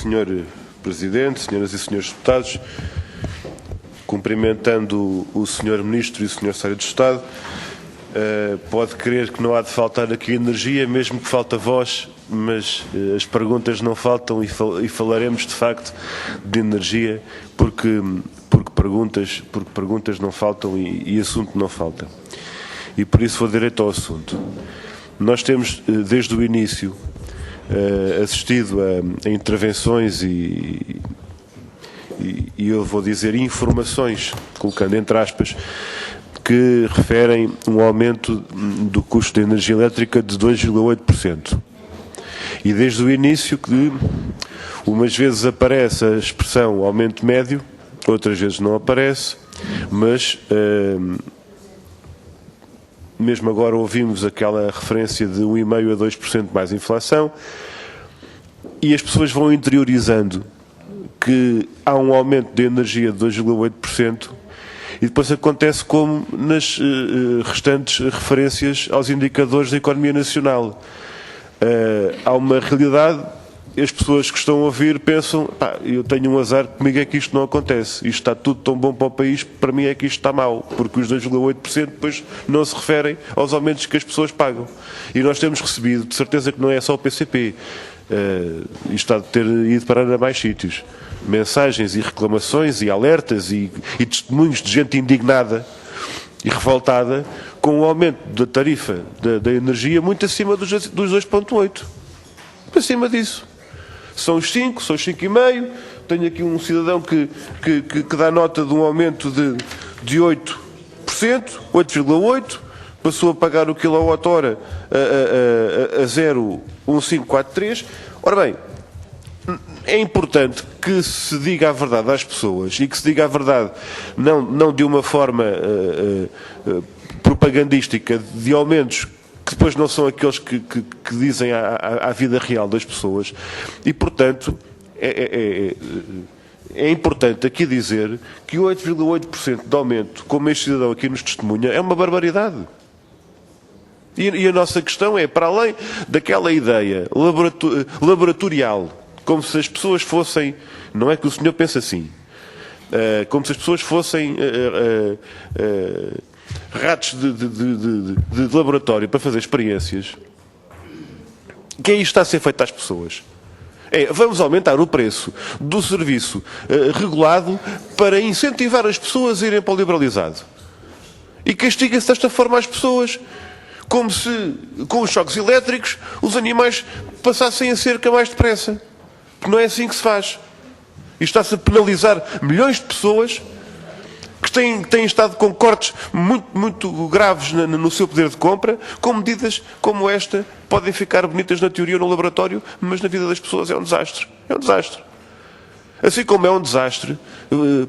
Sr. Presidente, senhoras e senhores deputados, cumprimentando o Sr. Ministro e o Sr. Secretário de Estado, pode crer que não há de faltar aqui energia, mesmo que falte voz, mas as perguntas não faltam e falaremos de facto de energia, porque perguntas não faltam e assunto não falta. E por isso vou direto ao assunto. Nós temos, desde o início, assistido a intervenções e eu vou dizer informações, colocando entre aspas, que referem um aumento do custo da energia elétrica de 2,8%. E desde o início que umas vezes aparece a expressão aumento médio, outras vezes não aparece, mas mesmo agora ouvimos aquela referência de 1,5% a 2% mais inflação e as pessoas vão interiorizando que há um aumento de energia de 2,8% e depois acontece como nas restantes referências aos indicadores da economia nacional. Há uma realidade, as pessoas que estão a ouvir pensam, eu tenho um azar, comigo é que isto não acontece, isto está tudo tão bom para o país, para mim é que isto está mal, porque os 2,8% depois não se referem aos aumentos que as pessoas pagam. E nós temos recebido, de certeza que não é só o PCP, isto há de ter ido parar a mais sítios, mensagens e reclamações e alertas e testemunhos de gente indignada e revoltada com o aumento da tarifa da energia muito acima dos 2,8%. Acima disso. São os 5, são os 5,5%. Tenho aqui um cidadão que dá nota de um aumento de 8%, 8,8%, passou a pagar o quilowatt-hora a 0,1543. Ora bem, é importante que se diga a verdade às pessoas e que se diga a verdade não de uma forma propagandística de aumentos que depois não são aqueles que dizem à vida real das pessoas e, portanto, é importante aqui dizer que 8,8% de aumento, como este cidadão aqui nos testemunha, é uma barbaridade. E a nossa questão é, para além daquela ideia laboratorial, como se as pessoas fossem, não é que o senhor pense assim, como se as pessoas fossem ratos de laboratório para fazer experiências, que é isto que está a ser feito às pessoas. Vamos aumentar o preço do serviço regulado para incentivar as pessoas a irem para o liberalizado. E castiga-se desta forma as pessoas, como se, com os choques elétricos, os animais passassem a cerca mais depressa. Não é assim que se faz. E está-se a penalizar milhões de pessoas que têm estado com cortes muito graves no seu poder de compra, com medidas como esta podem ficar bonitas na teoria ou no laboratório, mas na vida das pessoas é um desastre. É um desastre. Assim como é um desastre,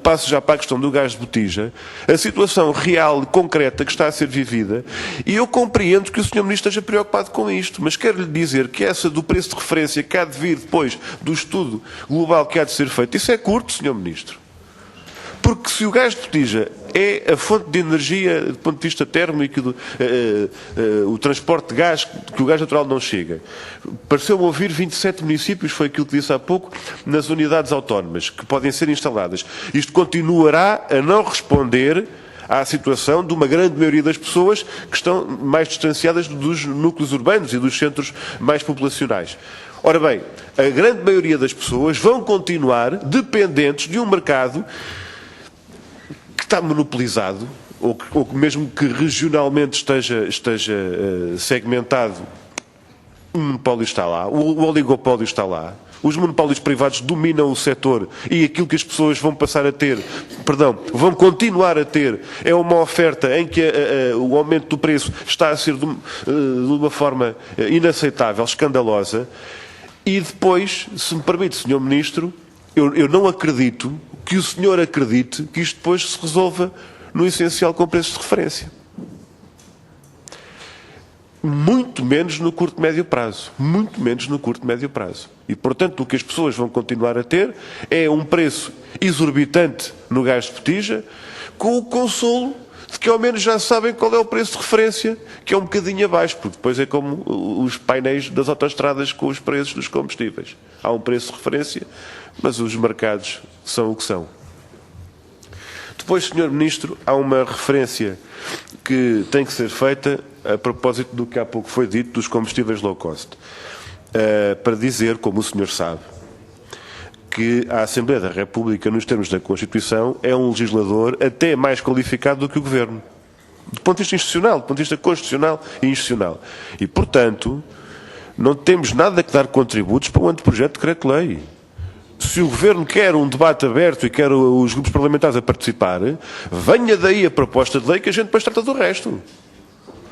passo já para a questão do gás de botija, a situação real e concreta que está a ser vivida, e eu compreendo que o Sr. Ministro esteja preocupado com isto, mas quero-lhe dizer que essa do preço de referência que há de vir depois do estudo global que há de ser feito, isso é curto, Sr. Ministro. Porque se o gás de botija é a fonte de energia do ponto de vista térmico, o transporte de gás, que o gás natural não chega. Pareceu-me ouvir 27 municípios, foi aquilo que disse há pouco, nas unidades autónomas, que podem ser instaladas. Isto continuará a não responder à situação de uma grande maioria das pessoas que estão mais distanciadas dos núcleos urbanos e dos centros mais populacionais. Ora bem, a grande maioria das pessoas vão continuar dependentes de um mercado que está monopolizado, ou que mesmo que regionalmente esteja segmentado, o monopólio está lá, o oligopólio está lá, os monopólios privados dominam o setor e aquilo que as pessoas vão vão continuar a ter é uma oferta em que o aumento do preço está a ser de uma forma inaceitável, escandalosa, e depois, se me permite, Sr. Ministro, eu não acredito que o senhor acredite que isto depois se resolva no essencial com preços de referência. Muito menos no curto e médio prazo. Muito menos no curto e médio prazo. E, portanto, o que as pessoas vão continuar a ter é um preço exorbitante no gás de botija, com o consolo de que ao menos já sabem qual é o preço de referência, que é um bocadinho abaixo, porque depois é como os painéis das autoestradas com os preços dos combustíveis. Há um preço de referência, mas os mercados são o que são. Depois, Sr. Ministro, há uma referência que tem que ser feita a propósito do que há pouco foi dito dos combustíveis low cost, para dizer, como o senhor sabe, que a Assembleia da República, nos termos da Constituição, é um legislador até mais qualificado do que o Governo, do ponto de vista institucional, do ponto de vista constitucional e institucional. E, portanto, não temos nada que dar contributos para o anteprojeto de decreto-lei. Se o Governo quer um debate aberto e quer os grupos parlamentares a participar, venha daí a proposta de lei que a gente depois trata do resto.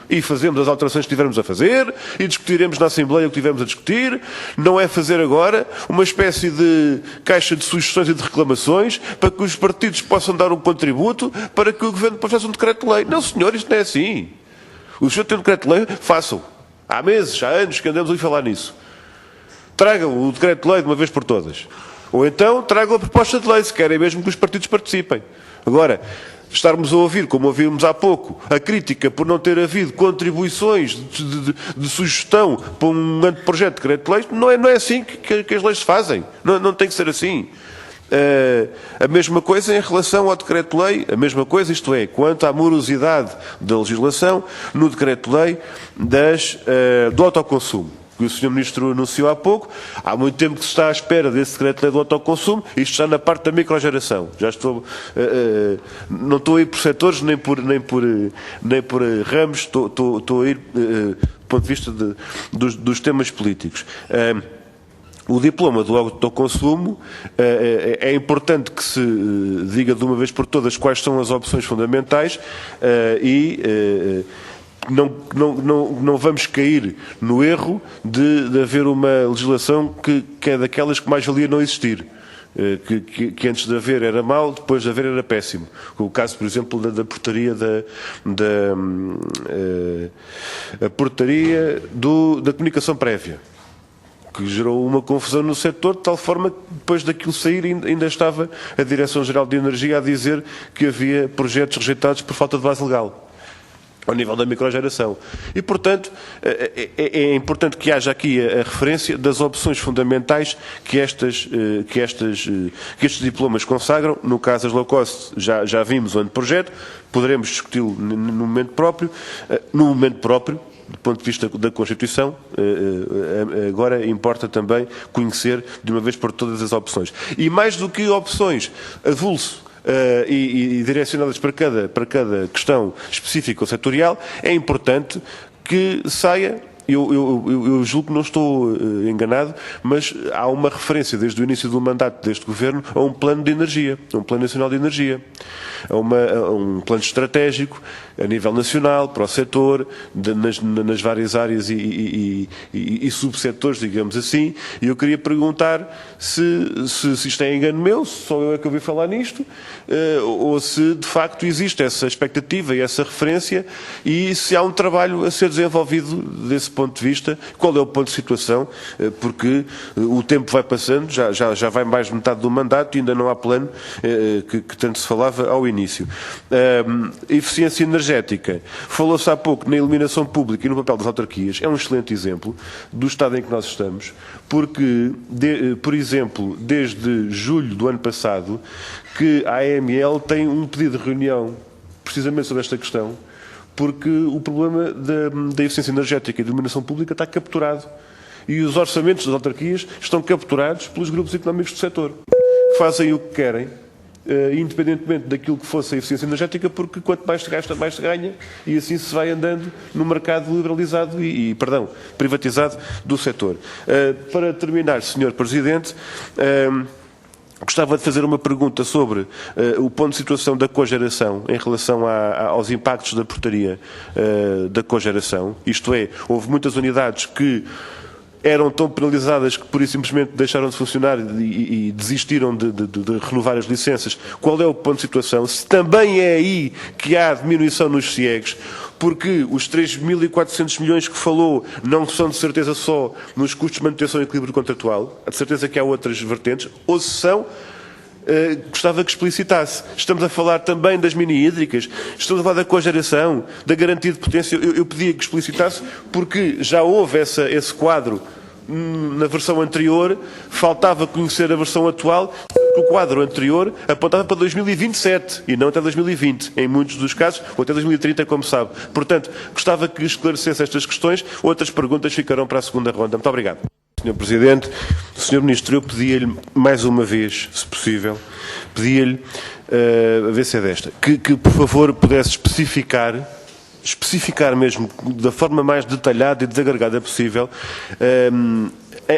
E fazemos as alterações que tivermos a fazer e discutiremos na Assembleia o que tivermos a discutir. Não é fazer agora uma espécie de caixa de sugestões e de reclamações para que os partidos possam dar um contributo para que o Governo depois faça um decreto-lei. Não, senhor, isto não é assim. O senhor tem um decreto-lei, façam. Há meses, há anos que andamos a falar nisso. Tragam o decreto-lei de uma vez por todas. Ou então tragam a proposta de lei, se querem mesmo que os partidos participem. Agora, estarmos a ouvir, como ouvimos há pouco, a crítica por não ter havido contribuições de sugestão para um anteprojeto de decreto-lei, não é assim que as leis se fazem. Não tem que ser assim. A mesma coisa em relação ao decreto-lei, a mesma coisa, isto é, quanto à morosidade da legislação no decreto-lei do autoconsumo, que o Sr. Ministro anunciou há pouco. Há muito tempo que se está à espera desse decreto-lei do autoconsumo. Isto está na parte da microgeração. Já estou, não estou a ir por setores nem por ramos, estou a ir do ponto de vista dos temas políticos. O diploma do autoconsumo, é importante que se diga de uma vez por todas quais são as opções fundamentais não vamos cair no erro de haver uma legislação que é daquelas que mais valia não existir. Que antes de haver era mau, depois de haver era péssimo. O caso, por exemplo, da portaria a portaria da comunicação prévia, que gerou uma confusão no setor, de tal forma que depois daquilo sair ainda estava a Direção-Geral de Energia a dizer que havia projetos rejeitados por falta de base legal, ao nível da microgeração. E, portanto, é importante que haja aqui a referência das opções fundamentais que estes diplomas consagram. No caso das low cost, já vimos o anteprojeto, poderemos discuti-lo no momento próprio, do ponto de vista da Constituição. Agora importa também conhecer de uma vez por todas as opções. E mais do que opções avulso e direcionadas para cada questão específica ou setorial, é importante que saia. Eu julgo que não estou enganado, mas há uma referência desde o início do mandato deste Governo a um plano de energia, a um plano nacional de energia, a um plano estratégico a nível nacional para o setor, nas várias áreas e subsetores, digamos assim. E eu queria perguntar se isto é engano meu, se só eu é que ouvi falar nisto, ou se de facto existe essa expectativa e essa referência, e se há um trabalho a ser desenvolvido desse ponto de vista. Qual é o ponto de situação? Porque o tempo vai passando, já vai mais de metade do mandato e ainda não há plano que tanto se falava ao início. Eficiência energética. Falou-se há pouco na iluminação pública e no papel das autarquias. É um excelente exemplo do estado em que nós estamos, porque, por exemplo, desde julho do ano passado, que a AML tem um pedido de reunião precisamente sobre esta questão, porque o problema da eficiência energética e da iluminação pública está capturado. E os orçamentos das autarquias estão capturados pelos grupos económicos do setor, que fazem o que querem, independentemente daquilo que fosse a eficiência energética, porque quanto mais se gasta, mais se ganha, e assim se vai andando no mercado liberalizado privatizado do setor. Para terminar, Sr. Presidente, gostava de fazer uma pergunta sobre o ponto de situação da cogeração em relação aos impactos da portaria da cogeração. Isto é, houve muitas unidades que eram tão penalizadas que, por isso, simplesmente deixaram de funcionar e desistiram de renovar as licenças. Qual é o ponto de situação? Se também é aí que há diminuição nos CIEGs, porque os 3.400 milhões que falou não são de certeza só nos custos de manutenção e equilíbrio contratual, de certeza que há outras vertentes, ou se são gostava que explicitasse. Estamos a falar também das mini-hídricas, estamos a falar da cogeração, da garantia de potência. Eu pedia que explicitasse, porque já houve esse quadro na versão anterior, faltava conhecer a versão atual. O quadro anterior apontava para 2027 e não até 2020, em muitos dos casos, ou até 2030, como sabe. Portanto, gostava que esclarecesse estas questões. Outras perguntas ficarão para a segunda ronda. Muito obrigado. Sr. Presidente, Sr. Ministro, eu pedia-lhe mais uma vez, se possível, pedia-lhe, a ver se é desta, que por favor pudesse especificar mesmo, da forma mais detalhada e desagregada possível,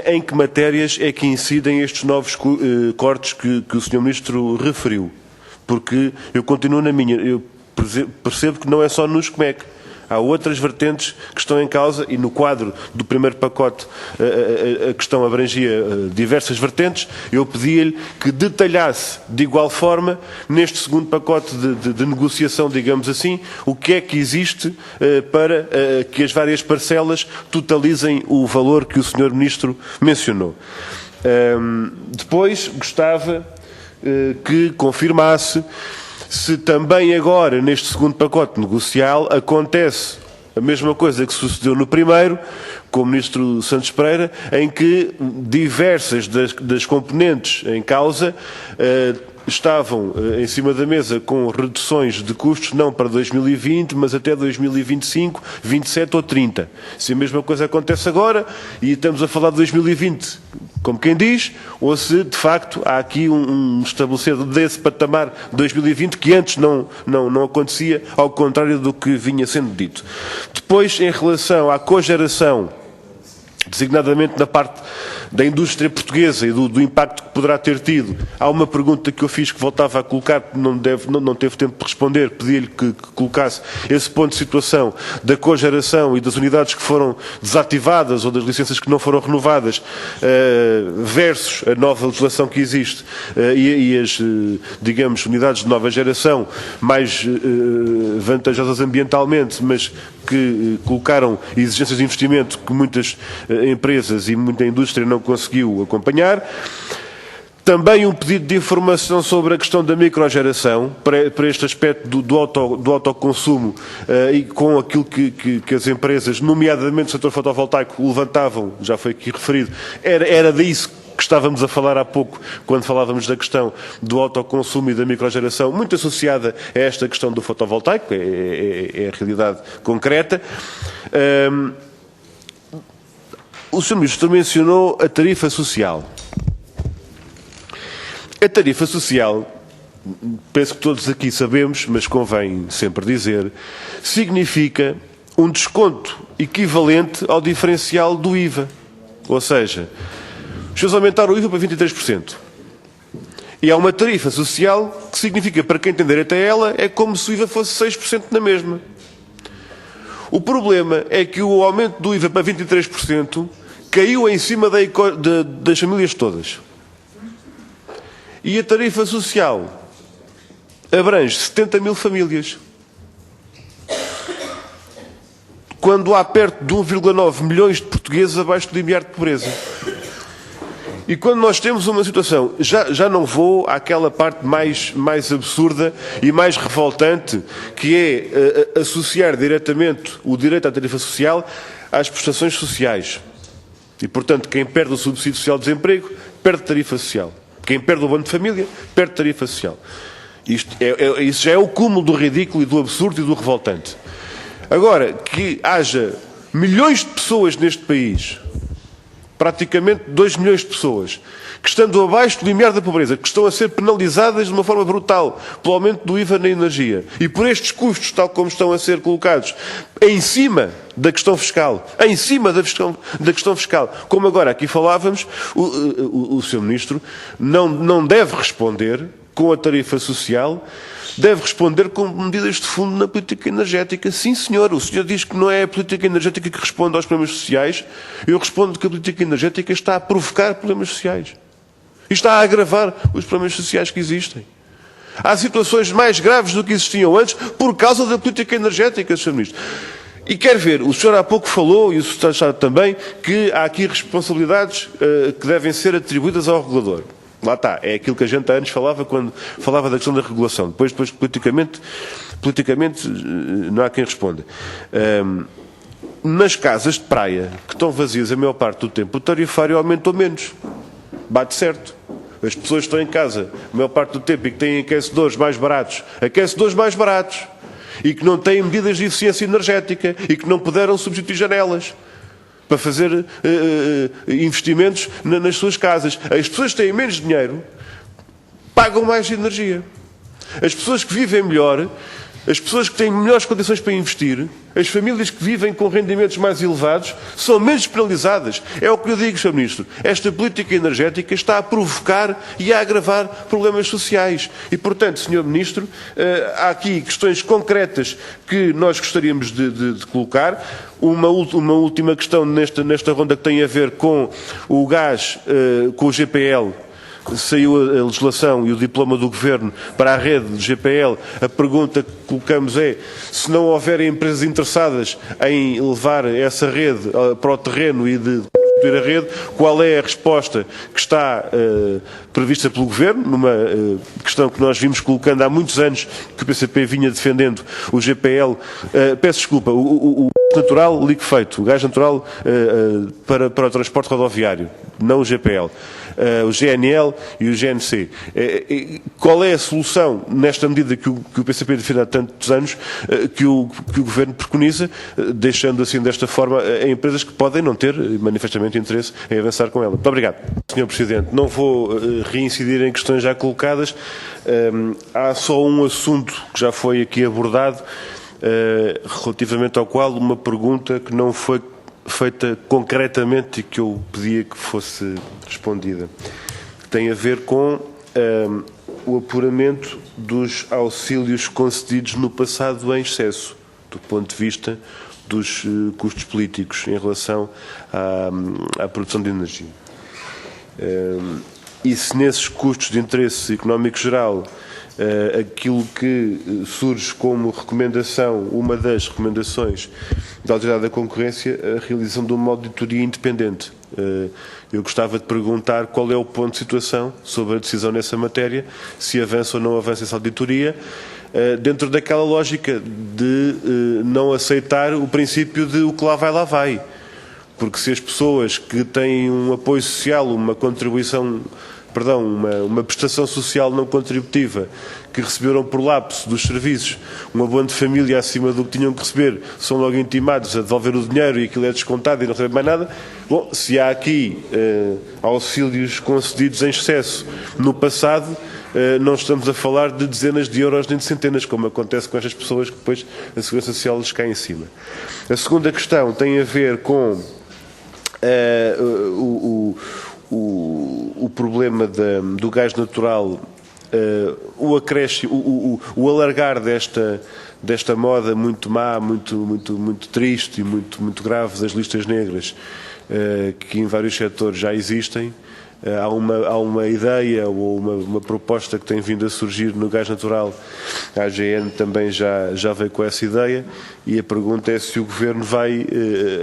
em que matérias é que incidem estes novos cortes que o Sr. Ministro referiu. Porque eu continuo na minha, eu percebo que não é só no SCMEC. Há outras vertentes que estão em causa e no quadro do primeiro pacote a questão abrangia diversas vertentes. Eu pedia-lhe que detalhasse de igual forma, neste segundo pacote de negociação, digamos assim, o que é que existe para que as várias parcelas totalizem o valor que o Sr. Ministro mencionou. Depois gostava que confirmasse se também agora, neste segundo pacote negocial, acontece a mesma coisa que sucedeu no primeiro, com o Ministro Santos Pereira, em que diversas das componentes em causa estavam em cima da mesa com reduções de custos não para 2020, mas até 2025, 27 ou 30. Se a mesma coisa acontece agora e estamos a falar de 2020, como quem diz, ou se de facto há aqui um estabelecer desse patamar 2020 que antes não acontecia, ao contrário do que vinha sendo dito. Depois, em relação à cogeração, designadamente na parte da indústria portuguesa e do impacto que poderá ter tido, há uma pergunta que eu fiz que voltava a colocar, não teve tempo de responder, pedi-lhe que colocasse esse ponto de situação da cogeração e das unidades que foram desativadas ou das licenças que não foram renovadas versus a nova legislação que existe e as, digamos, unidades de nova geração mais vantajosas ambientalmente, mas que colocaram exigências de investimento que muitas empresas e muita indústria não conseguiu acompanhar. Também um pedido de informação sobre a questão da microgeração, para este aspecto do autoconsumo e com aquilo que as empresas, nomeadamente o setor fotovoltaico, levantavam, já foi aqui referido, era disso que estávamos a falar há pouco, quando falávamos da questão do autoconsumo e da microgeração, muito associada a esta questão do fotovoltaico, é a realidade concreta. O Sr. Ministro mencionou a tarifa social. A tarifa social, penso que todos aqui sabemos, mas convém sempre dizer, significa um desconto equivalente ao diferencial do IVA. Ou seja, os senhores aumentaram o IVA para 23%. E há uma tarifa social que significa, para quem tem direito a ela, é como se o IVA fosse 6% na mesma. O problema é que o aumento do IVA para 23% caiu em cima das famílias todas. E a tarifa social abrange 70 mil famílias. Quando há perto de 1,9 milhões de portugueses abaixo do limiar de pobreza. E quando nós temos uma situação, já não vou àquela parte mais absurda e mais revoltante, que é associar diretamente o direito à tarifa social às prestações sociais. E, portanto, quem perde o subsídio social de desemprego, perde tarifa social. Quem perde o abono de família, perde tarifa social. Isso já é o cúmulo do ridículo e do absurdo e do revoltante. Agora, que haja milhões de pessoas neste país, praticamente 2 milhões de pessoas, que estando abaixo do limiar da pobreza, que estão a ser penalizadas de uma forma brutal pelo aumento do IVA na energia e por estes custos, tal como estão a ser colocados, em cima da questão fiscal, como agora aqui falávamos, o Sr. Ministro não deve responder com a tarifa social, deve responder com medidas de fundo na política energética. Sim, senhor. O senhor diz que não é a política energética que responde aos problemas sociais. Eu respondo que a política energética está a provocar problemas sociais. E está a agravar os problemas sociais que existem. Há situações mais graves do que existiam antes por causa da política energética, Sr. Ministro. E quer ver, o senhor há pouco falou, e o Sr. Estado também, que há aqui responsabilidades que devem ser atribuídas ao regulador. Lá está, é aquilo que a gente há anos falava quando falava da questão da regulação. Depois politicamente não há quem responda. Nas casas de praia, que estão vazias a maior parte do tempo, o tarifário aumentou menos. Bate certo. As pessoas que estão em casa a maior parte do tempo e que têm aquecedores mais baratos, e que não têm medidas de eficiência energética e que não puderam substituir janelas para fazer investimentos nas suas casas. As pessoas que têm menos dinheiro pagam mais energia. As pessoas que vivem melhor, as pessoas que têm melhores condições para investir, as famílias que vivem com rendimentos mais elevados, são menos penalizadas. É o que eu digo, Sr. Ministro. Esta política energética está a provocar e a agravar problemas sociais. E, portanto, Sr. Ministro, há aqui questões concretas que nós gostaríamos de colocar. Uma última questão nesta ronda que tem a ver com o gás, com o GPL. Saiu a legislação e o diploma do Governo para a rede de GPL. A pergunta que colocamos é, se não houverem empresas interessadas em levar essa rede para o terreno e de construir a rede, qual é a resposta que está prevista pelo Governo, numa questão que nós vimos colocando há muitos anos, que o PCP vinha defendendo o GPL, peço desculpa, o natural liquefeito, o gás natural para o transporte rodoviário, não o GPL. O GNL e o GNC. Qual é a solução, nesta medida que o PCP defende há tantos anos, que o Governo preconiza, deixando assim desta forma a empresas que podem não ter manifestamente interesse em avançar com ela? Muito obrigado. Sr. Presidente, não vou reincidir em questões já colocadas. Há só um assunto que já foi aqui abordado, relativamente ao qual uma pergunta que não foi feita concretamente e que eu pedia que fosse respondida. Tem a ver com o apuramento dos auxílios concedidos no passado em excesso, do ponto de vista dos custos políticos em relação à produção de energia. E se nesses custos de interesse económico geral aquilo que surge como recomendação, uma das recomendações da Autoridade da Concorrência, a realização de uma auditoria independente. Eu gostava de perguntar qual é o ponto de situação sobre a decisão nessa matéria, se avança ou não avança essa auditoria, dentro daquela lógica de não aceitar o princípio de o que lá vai. Porque se as pessoas que têm um apoio social, uma prestação social não contributiva, que receberam por lapso dos serviços um abono de família acima do que tinham que receber, são logo intimados a devolver o dinheiro e aquilo é descontado e não recebem mais nada. Bom, se há aqui auxílios concedidos em excesso no passado, não estamos a falar de dezenas de euros nem de centenas, como acontece com estas pessoas que depois a Segurança Social lhes cai em cima. A segunda questão tem a ver com o problema do gás natural, o acréscimo, o alargar desta moda muito má, muito triste e muito grave das listas negras, que em vários setores já existem. Há uma ideia ou uma proposta que tem vindo a surgir no gás natural. A AGN também já veio com essa ideia e a pergunta é se o Governo vai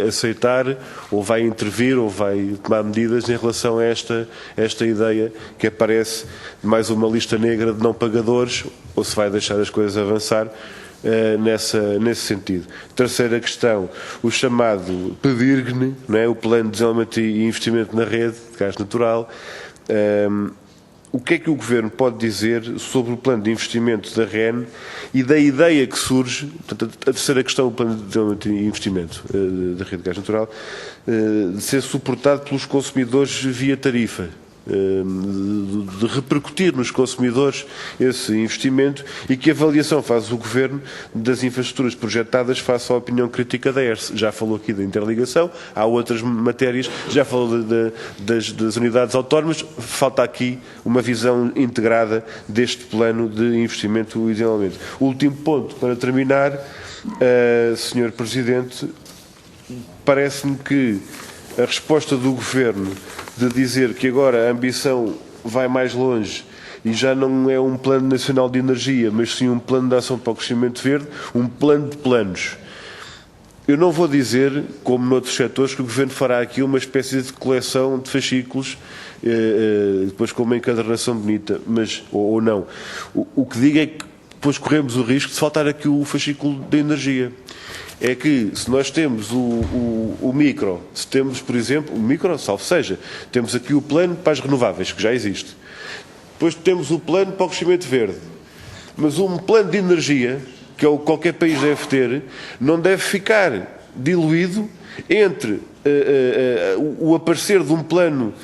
aceitar ou vai intervir ou vai tomar medidas em relação a esta ideia que aparece de mais uma lista negra de não pagadores, ou se vai deixar as coisas avançar nesse sentido. Terceira questão, o chamado PDIRGN, não é? O Plano de Desenvolvimento e Investimento na Rede de Gás Natural. O que é que o Governo pode dizer sobre o plano de investimento da REN e da ideia que surge, portanto, a terceira questão, o plano de desenvolvimento e investimento da rede de gás natural, de ser suportado pelos consumidores via tarifa, de repercutir nos consumidores esse investimento, e que avaliação faz o Governo das infraestruturas projetadas face à opinião crítica da ERSE. Já falou aqui da interligação, há outras matérias, já falou das unidades autónomas, falta aqui uma visão integrada deste plano de investimento e desenvolvimento. Último ponto, para terminar, Sr. Presidente, parece-me que a resposta do Governo de dizer que agora a ambição vai mais longe e já não é um plano nacional de energia, mas sim um plano de ação para o crescimento verde, um plano de planos. Eu não vou dizer, como noutros setores, que o Governo fará aqui uma espécie de coleção de fascículos depois com uma encadernação bonita, mas, ou não. O que digo é que depois corremos o risco de faltar aqui o fascículo de energia. É que se nós temos o micro, se temos, por exemplo, o micro, salvo seja, temos aqui o plano para as renováveis, que já existe. Depois temos o plano para o crescimento verde. Mas um plano de energia, que é o que qualquer país deve ter, não deve ficar diluído entre o aparecer de um plano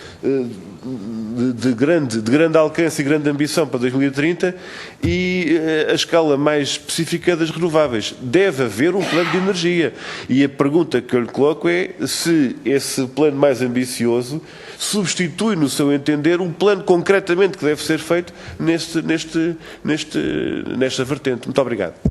de grande alcance e grande ambição para 2030 e a escala mais específica das renováveis. Deve haver um plano de energia. E a pergunta que eu lhe coloco é se esse plano mais ambicioso substitui, no seu entender, um plano concretamente que deve ser feito nesta vertente. Muito obrigado.